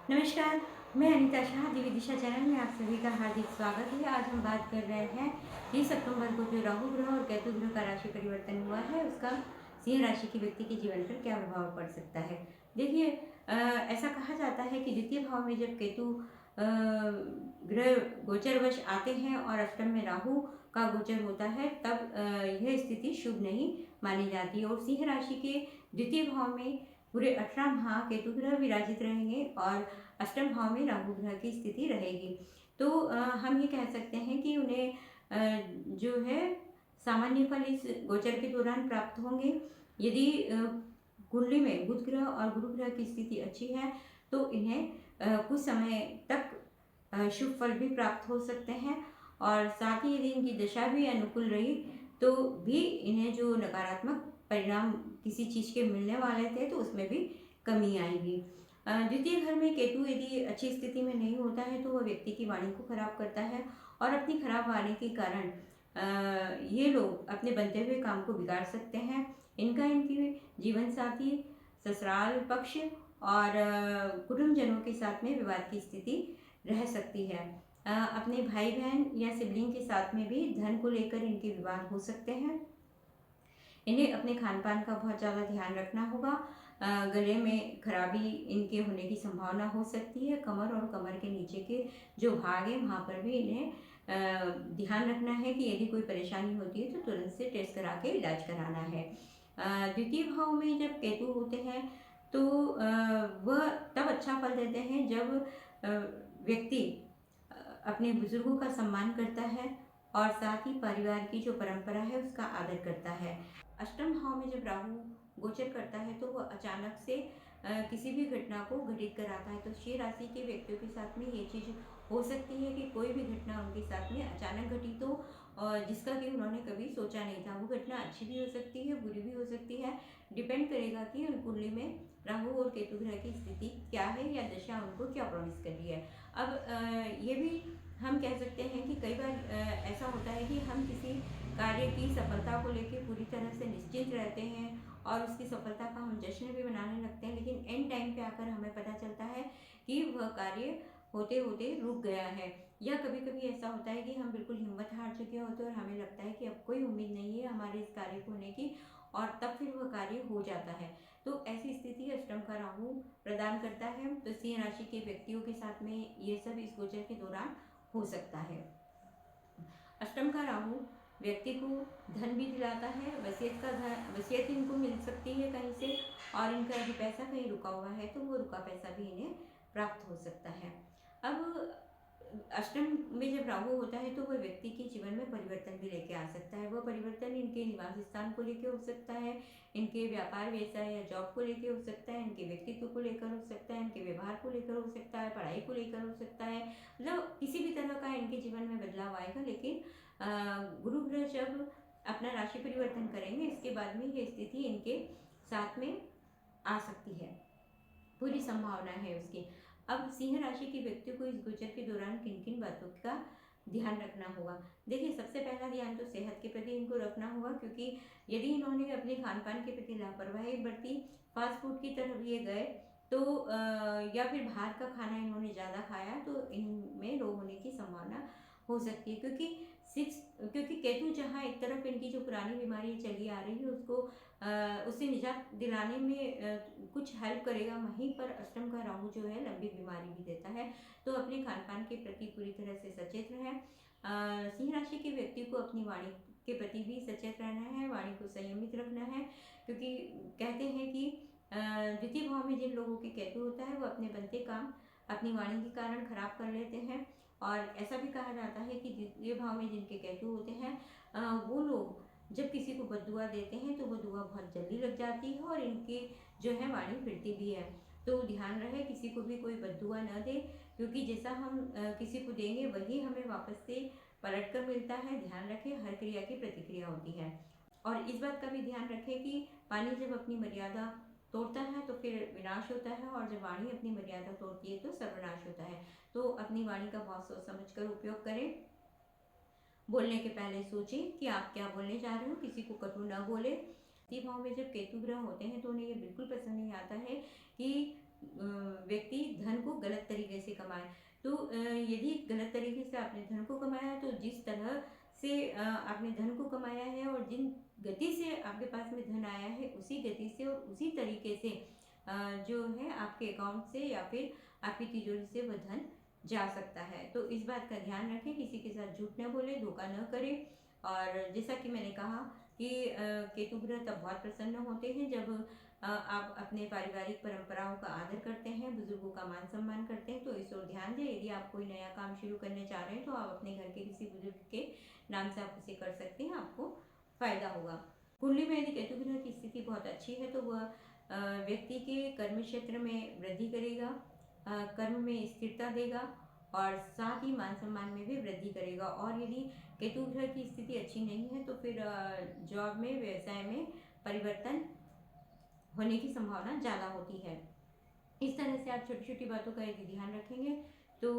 नमस्कार, मैं अनीता शाह दिव्य दिशा चैनल में आप सभी का हार्दिक स्वागत है। आज हम बात कर रहे हैं 30 अक्टूबर को जो राहु ग्रह और केतु ग्रह का राशि परिवर्तन हुआ है, उसका सिंह राशि के व्यक्ति के जीवन पर क्या प्रभाव पड़ सकता है। देखिए, ऐसा कहा जाता है कि द्वितीय भाव में जब केतु ग्रह गोचरवश आते हैं और अष्टम में राहु का गोचर होता है, तब यह स्थिति शुभ नहीं मानी जाती और सिंह राशि के द्वितीय भाव में पूरे 18 माह केतु ग्रह विराजित रहेंगे और अष्टम भाव में राहु ग्रह की स्थिति रहेगी। तो हम ये कह सकते हैं कि उन्हें जो है सामान्य फल इस गोचर के दौरान प्राप्त होंगे। यदि कुंडली में बुध ग्रह और गुरु ग्रह की स्थिति अच्छी है तो इन्हें कुछ समय तक शुभ फल भी प्राप्त हो सकते हैं और साथ ही यदि इनकी दशा भी अनुकूल रही तो भी इन्हें जो नकारात्मक परिणाम किसी चीज़ के मिलने वाले थे तो उसमें भी कमी आएगी। द्वितीय घर में केतु यदि अच्छी स्थिति में नहीं होता है तो वह व्यक्ति की वाणी को खराब करता है और अपनी खराब वाणी के कारण ये लोग अपने बनते हुए काम को बिगाड़ सकते हैं। इनका इनकी जीवन साथी, ससुराल पक्ष और कुटुंबजनों के साथ में विवाद की स्थिति रह सकती है। अपने भाई बहन या सिबलिंग के साथ में भी धन को लेकर इनके विवाद हो सकते हैं। इन्हें अपने खान पान का बहुत ज़्यादा ध्यान रखना होगा। गले में खराबी इनके होने की संभावना हो सकती है। कमर और कमर के नीचे के जो भाग है वहाँ पर भी इन्हें ध्यान रखना है कि यदि कोई परेशानी होती है तो तुरंत से टेस्ट करा के इलाज कराना है। द्वितीय भाव में जब केतु होते हैं तो वह तब अच्छा फल देते हैं जब व्यक्ति अपने बुजुर्गों का सम्मान करता है और साथ ही परिवार की जो परंपरा है उसका आदर करता है। अष्टम भाव में जब राहु गोचर करता है तो वह अचानक से किसी भी घटना को घटित कराता है। तो सिंह राशि के व्यक्तियों के साथ में ये चीज़ हो सकती है कि कोई भी घटना उनके साथ में अचानक घटित हो और जिसका कि उन्होंने कभी सोचा नहीं था। वो घटना अच्छी भी हो सकती है, बुरी भी हो सकती है। डिपेंड करेगा कि कुंडली में राहु और केतु ग्रह की स्थिति क्या है या दशा उनको क्या प्रॉमिस कर रही है। अब ये भी हम कह सकते हैं कि कई बार ऐसा होता है कि हम किसी कार्य की सफलता को लेकर पूरी तरह से निश्चिंत रहते हैं और उसकी सफलता का हम जश्न भी मनाने लगते हैं, लेकिन एंड टाइम पे आकर हमें पता चलता है कि वह कार्य होते होते रुक गया है। या कभी कभी ऐसा होता है कि हम बिल्कुल हिम्मत हार चुके होते हैं और हमें लगता है कि अब कोई उम्मीद नहीं है हमारे इस कार्य को होने की और तब फिर वह कार्य हो जाता है। तो ऐसी स्थिति अष्टम का राहु प्रदान करता है। तो सिंह राशि के व्यक्तियों के साथ में ये सब इस गोचर के दौरान हो सकता है। अष्टम का राहु व्यक्ति को धन भी दिलाता है। वसीयत का धन, वसीयत इनको मिल सकती है कहीं से और इनका यदि पैसा कहीं रुका हुआ है तो वो रुका पैसा भी इन्हें प्राप्त हो सकता है। अब अष्टम में जब राहु होता है तो वह व्यक्ति के जीवन में परिवर्तन भी लेके आ सकता है। वह परिवर्तन इनके निवास स्थान को लेकर हो सकता है, इनके व्यापार व्यवसाय या जॉब को लेकर हो सकता है, इनके व्यक्तित्व को लेकर हो सकता है, इनके व्यवहार को लेकर हो सकता है, पढ़ाई को लेकर हो सकता है। मतलब किसी भी तरह का इनके जीवन में बदलाव आएगा। लेकिन गुरु ग्रह जब अपना राशि परिवर्तन करेंगे इसके बाद में ये स्थिति इनके साथ में आ सकती है, पूरी संभावना है उसकी। अब सिंह राशि के व्यक्ति को इस गोचर के दौरान किन किन बातों का ध्यान रखना होगा। देखिए, सबसे पहला ध्यान तो सेहत के प्रति इनको रखना होगा, क्योंकि यदि इन्होंने अपने खान पान के प्रति लापरवाही बरती, फास्ट फूड की तरफ ये गए तो या फिर बाहर का खाना इन्होंने ज़्यादा खाया तो इनमें रोग होने की संभावना हो सकती है। क्योंकि केतु जहाँ एक तरफ इनकी जो पुरानी बीमारी चली आ रही है उसको उससे निजात दिलाने में कुछ हेल्प करेगा, वहीं पर अष्टम का राहु जो है लंबी बीमारी भी देता है। तो अपने खान पान के प्रति पूरी तरह से सचेत रहें। सिंह राशि के व्यक्ति को अपनी वाणी के प्रति भी सचेत रहना है, वाणी को संयमित रखना है, क्योंकि कहते हैं कि द्वितीय भाव में जिन लोगों के केतु होता है वो अपने बनते काम अपनी वाणी के कारण खराब कर लेते हैं। और ऐसा भी कहा जाता है कि द्वितीय भाव में जिनके केतु होते हैं वो लोग जब किसी को बद्दुआ देते हैं तो वो दुआ बहुत जल्दी लग जाती है और इनकी जो है वाणी फिरती भी है। तो ध्यान रहे किसी को भी कोई बद्दुआ न दे, क्योंकि जैसा हम किसी को देंगे वही हमें वापस से पलट कर मिलता है। ध्यान रखें, हर क्रिया की प्रतिक्रिया होती है। और इस बात का भी ध्यान रखें कि पानी जब अपनी मर्यादा तोड़ता है तो फिर विनाश होता है और जब वाणी अपनी मर्यादा तोड़ती है तो सर्वनाश होता है। तो अपनी वाणी का बहुत सोच समझ कर उपयोग करें। बोलने के पहले सोचें कि आप क्या बोलने जा रहे हो, किसी को कटु न बोले। द्वितीय भाव में जब केतु ग्रह होते हैं तो उन्हें ये बिल्कुल पसंद नहीं आता है कि व्यक्ति धन को गलत तरीके से कमाए। तो यदि गलत तरीके से आपने धन को कमाया, तो जिस तरह से आपने धन को कमाया है और जिन गति से आपके पास में धन आया है, उसी गति से और उसी तरीके से जो है आपके अकाउंट से या फिर आपकी तिजोरी से वह धन जा सकता है। तो इस बात का ध्यान रखें, किसी के साथ झूठ न बोले, धोखा न करें। और जैसा कि मैंने कहा कि केतु ग्रह तब बहुत प्रसन्न होते हैं जब आप अपने पारिवारिक परंपराओं का आदर करते हैं, बुजुर्गों का मान सम्मान करते हैं। तो इस ओर ध्यान दें। यदि आप कोई नया काम शुरू करने चाह रहे हैं तो आप अपने घर के किसी बुजुर्ग के नाम से आप उसे कर सकते हैं, आपको फायदा होगा। कुंडली में यदि केतु ग्रह की स्थिति बहुत अच्छी है तो वह व्यक्ति के कर्म क्षेत्र में वृद्धि करेगा, कर्म में स्थिरता देगा और साथ ही मान सम्मान में भी वृद्धि करेगा। और यदि केतु ग्रह की स्थिति अच्छी नहीं है तो फिर जॉब में, व्यवसाय में परिवर्तन होने की संभावना ज़्यादा होती है। इस तरह से आप छोटी छोटी बातों का यदि ध्यान रखेंगे तो।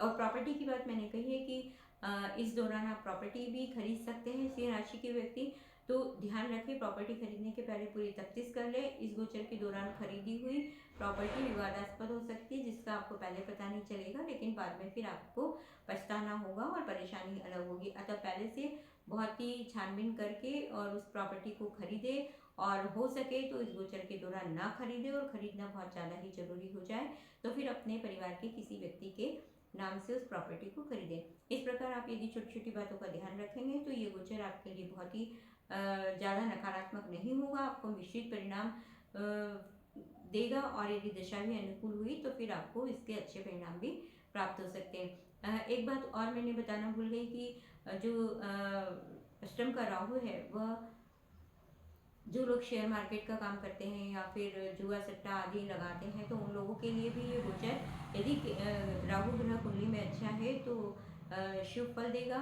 और प्रॉपर्टी की बात मैंने कही है कि इस दौरान आप प्रॉपर्टी भी खरीद सकते हैं सिंह राशि के व्यक्ति। तो ध्यान रखें, प्रॉपर्टी खरीदने के पहले पूरी तफ्तीश कर ले। इस गोचर के दौरान खरीदी हुई प्रॉपर्टी विवादास्पद हो सकती है, जिसका आपको पहले पता नहीं चलेगा, लेकिन बाद में फिर आपको पछताना होगा और परेशानी अलग होगी। अतः पहले से बहुत ही छानबीन करके और उस प्रॉपर्टी को खरीदे, और हो सके तो इस गोचर के दौरान ना खरीदे, और खरीदना बहुत ज़्यादा ही जरूरी हो जाए तो फिर अपने परिवार के किसी व्यक्ति के नाम से उस प्रॉपर्टी को खरीदें। इस प्रकार आप यदि छोटी छोटी बातों का ध्यान रखेंगे तो ये गोचर आपके लिए बहुत ही ज़्यादा नकारात्मक नहीं होगा, आपको मिश्रित परिणाम देगा। और यदि दशा भी अनुकूल हुई तो फिर आपको इसके अच्छे परिणाम भी प्राप्त हो सकते हैं। एक बात और मैंने बताना भूल गई कि जो अष्टम का राहु है, वह जो लोग शेयर मार्केट का काम करते हैं या फिर जुआ सट्टा आदि लगाते हैं, तो उन लोगों के लिए भी ये गोचर यदि राहु ग्रह कुंडली में अच्छा है तो शुभ फल देगा।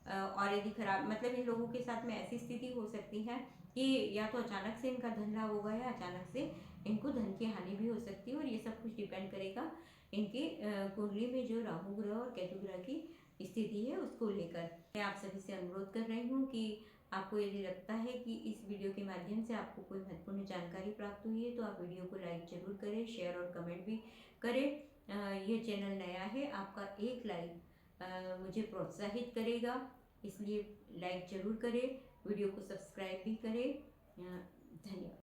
और यदि खराब, मतलब इन लोगों के साथ में ऐसी स्थिति हो सकती है कि या तो अचानक से इनका धन लाभ होगा या अचानक से इनको धन की हानि भी हो सकती है। और ये सब कुछ डिपेंड करेगा इनके कुंडली में जो राहु ग्रह और केतु ग्रह की स्थिति है उसको लेकर। मैं आप सभी से अनुरोध कर रही हूँ कि आपको यदि लगता है कि इस वीडियो के माध्यम से आपको कोई महत्वपूर्ण जानकारी प्राप्त हुई है तो आप वीडियो को लाइक जरूर करें, शेयर और कमेंट भी करें। यह चैनल नया है, आपका एक लाइक मुझे प्रोत्साहित करेगा, इसलिए लाइक जरूर करें, वीडियो को सब्सक्राइब भी करें। धन्यवाद।